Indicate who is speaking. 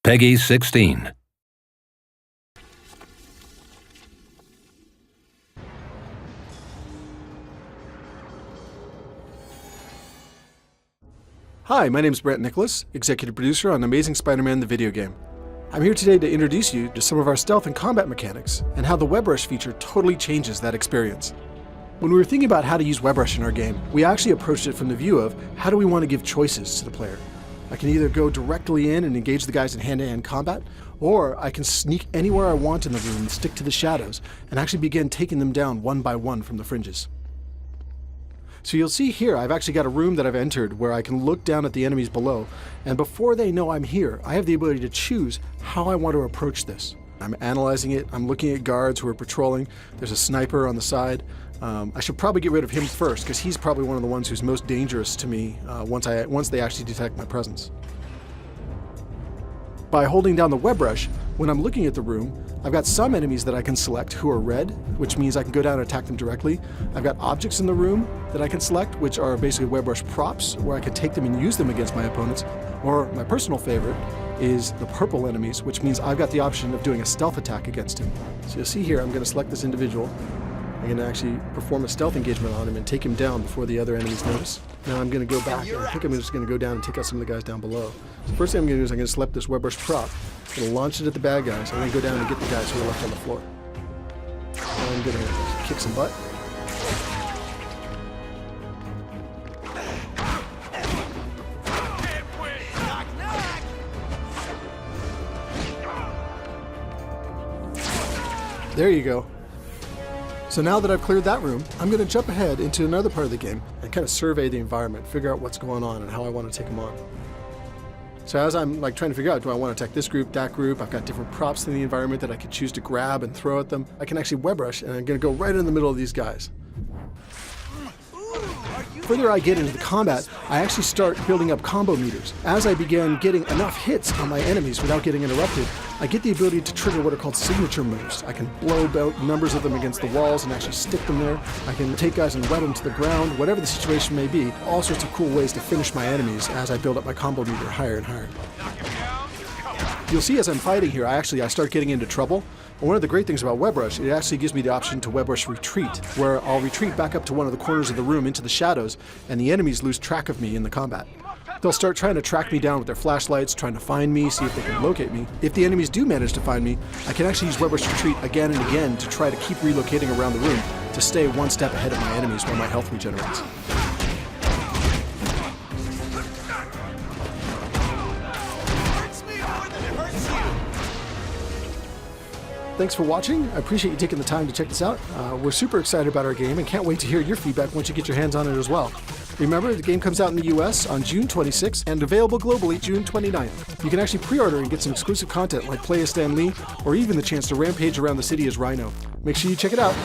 Speaker 1: Peggy 16.
Speaker 2: Hi, my name is Brent Nicholas, executive producer on Amazing Spider-Man the video game. I'm here today to introduce you to some of our stealth and combat mechanics and how the WebRush feature totally changes that experience. When we were thinking about how to use WebRush in our game, we actually approached it from the view of how do we want to give choices to the player. I can either go directly in and engage the guys in hand-to-hand combat, or I can sneak anywhere I want in the room and stick to the shadows and actually begin taking them down one by one from the fringes. So you'll see here I've actually got a room that I've entered where I can look down at the enemies below, and before they know I'm here, I have the ability to choose how I want to approach this. I'm analyzing it, I'm looking at guards who are patrolling, there's a sniper on the side. I should probably get rid of him first because he's probably one of the ones who's most dangerous to me once they actually detect my presence. By holding down the WebRush, when I'm looking at the room, I've got some enemies that I can select who are red, which means I can go down and attack them directly. I've got objects in the room that I can select, which are basically WebRush props, where I can take them and use them against my opponents. Or my personal favorite is the purple enemies, which means I've got the option of doing a stealth attack against him. So you'll see here, I'm going to select this individual. I'm going to actually perform a stealth engagement on him and take him down before the other enemies notice. Now I'm going to go back, and I think I'm just going to go down and take out some of the guys down below. So first thing I'm going to do is I'm going to select this WebRush prop. I'm going to launch it at the bad guys. I'm going to go down and get the guys who are left on the floor. Now I'm going to kick some butt. There you go. So now that I've cleared that room, I'm going to jump ahead into another part of the game and kind of survey the environment, figure out what's going on and how I want to take them on. So as I'm trying to figure out, do I want to attack this group, that group, I've got different props in the environment that I could choose to grab and throw at them. I can actually WebRush, and I'm going to go right in the middle of these guys. The further I get into the combat, I actually start building up combo meters. As I begin getting enough hits on my enemies without getting interrupted, I get the ability to trigger what are called signature moves. I can blow out numbers of them against the walls and actually stick them there. I can take guys and wet them to the ground, whatever the situation may be. All sorts of cool ways to finish my enemies as I build up my combo meter higher and higher. You'll see as I'm fighting here, I start getting into trouble. And one of the great things about WebRush, it actually gives me the option to WebRush retreat, where I'll retreat back up to one of the corners of the room into the shadows, and the enemies lose track of me in the combat. They'll start trying to track me down with their flashlights, trying to find me, see if they can locate me. If the enemies do manage to find me, I can actually use WebRush retreat again and again to try to keep relocating around the room to stay one step ahead of my enemies while my health regenerates. Thanks for watching. I appreciate you taking the time to check this out. We're super excited about our game and can't wait to hear your feedback once you get your hands on it as well. Remember, the game comes out in the US on June 26th and available globally June 29th. You can actually pre-order and get some exclusive content like Play as Stan Lee or even the chance to rampage around the city as Rhino. Make sure you check it out.